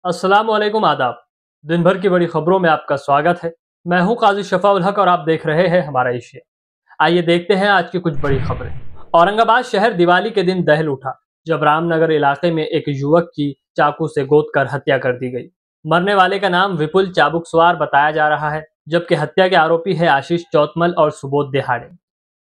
अस्सलाम वालेकुम आदाब। दिन भर की बड़ी खबरों में आपका स्वागत है। मैं हूं काजी शफाउल हक और आप देख रहे हैं हमारा एशिया। आइए देखते हैं आज की कुछ बड़ी खबरें। औरंगाबाद शहर दिवाली के दिन दहल उठा जब रामनगर इलाके में एक युवक की चाकू से गोद कर हत्या कर दी गई। मरने वाले का नाम विपुल चाबुकसवार बताया जा रहा है, जबकि हत्या के आरोपी है आशीष चौतमल और सुबोध दिहाड़े।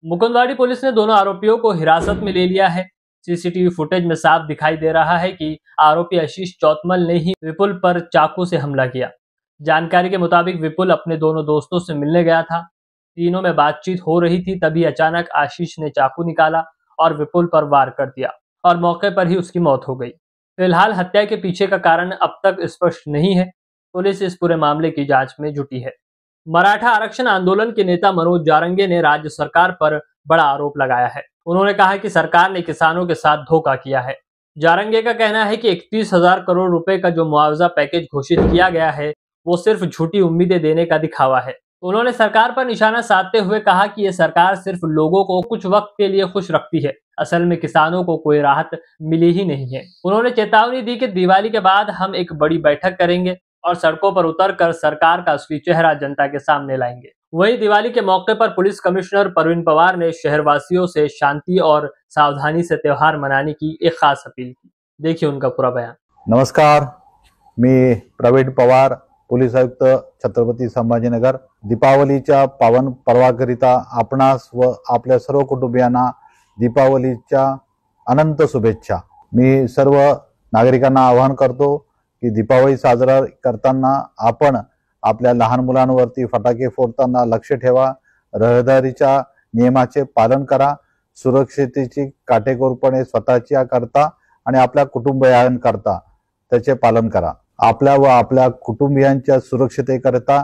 मुकुंदवाड़ी पुलिस ने दोनों आरोपियों को हिरासत में ले लिया है। सीसीटीवी फुटेज में साफ दिखाई दे रहा है कि आरोपी आशीष चौतमल ने ही विपुल पर चाकू से हमला किया। जानकारी के मुताबिक विपुल अपने दोनों दोस्तों से मिलने गया था। तीनों में बातचीत हो रही थी, तभी अचानक आशीष ने चाकू निकाला और विपुल पर वार कर दिया और मौके पर ही उसकी मौत हो गई। फिलहाल हत्या के पीछे का कारण अब तक स्पष्ट नहीं है। पुलिस इस पूरे मामले की जांच में जुटी है। मराठा आरक्षण आंदोलन के नेता मनोज जारंगे ने राज्य सरकार पर बड़ा आरोप लगाया है। उन्होंने कहा कि सरकार ने किसानों के साथ धोखा किया है। जारंगे का कहना है कि 31,000 करोड़ रुपए का जो मुआवजा पैकेज घोषित किया गया है, वो सिर्फ झूठी उम्मीदें देने का दिखावा है। उन्होंने सरकार पर निशाना साधते हुए कहा कि ये सरकार सिर्फ लोगों को कुछ वक्त के लिए खुश रखती है, असल में किसानों को कोई राहत मिली ही नहीं है। उन्होंने चेतावनी दी कि दिवाली के बाद हम एक बड़ी बैठक करेंगे और सड़कों पर उतरकर सरकार का असली चेहरा जनता के सामने लाएंगे। वहीं दिवाली के मौके पर पुलिस कमिश्नर परवीन पवार ने शहरवासियों से शांति और सावधानी से त्योहार मनाने की एक खास अपील की। देखिए उनका पूरा बयान। नमस्कार, मी प्रवीण पवार, पोलीस आयुक्त छत्रपती संभाजीनगर। दीपावलीच्या पावन पर्वाकरिता आपणास व आपल्या सर्व कुटुंबियांना दीपावलीच्या अनंत शुभेच्छा। मी सर्व नागरिकांना आवाहन करतो की दीपावली साजरा करताना आपण आपल्या लहान मुलांवरती फटाके फोडताना लक्ष ठेवा, रहदारीच्या नियमाचे पालन करा, सुरक्षितेची काटेकोरपणे स्वतःच्या करता आणि आपल्या कुटुंबियांकरता त्याचे पालन करा। आपल्या व आपल्या कुटुंबियांच्या सुरक्षितेकरता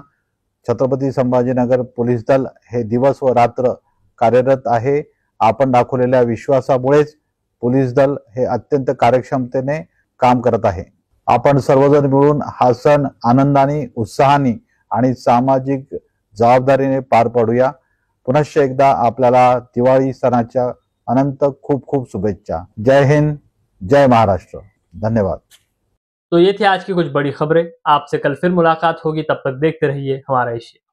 छत्रपती संभाजीनगर पोलीस दल हे दिवस व रात्र कार्यरत आहे। आपण दाखवलेल्या विश्वासामुळेच पोलीस दल हे अत्यंत कार्यक्षमतेने काम करत आहे। आपण सर्वजण मिळून हा सण आनंदाने, उत्साहाने आणि सामाजिक जबाबदारीने पार पाडूया। पुनश्च एकदा आपल्याला दिवाळी सणाच्या अनंत खूप खूप शुभेच्छा। जय हिंद, जय महाराष्ट्र। धन्यवाद। तो ये थी आज की कुछ बड़ी खबरें। आपसे कल फिर मुलाकात होगी, तब तक देखते रहिए हमारा एशिया।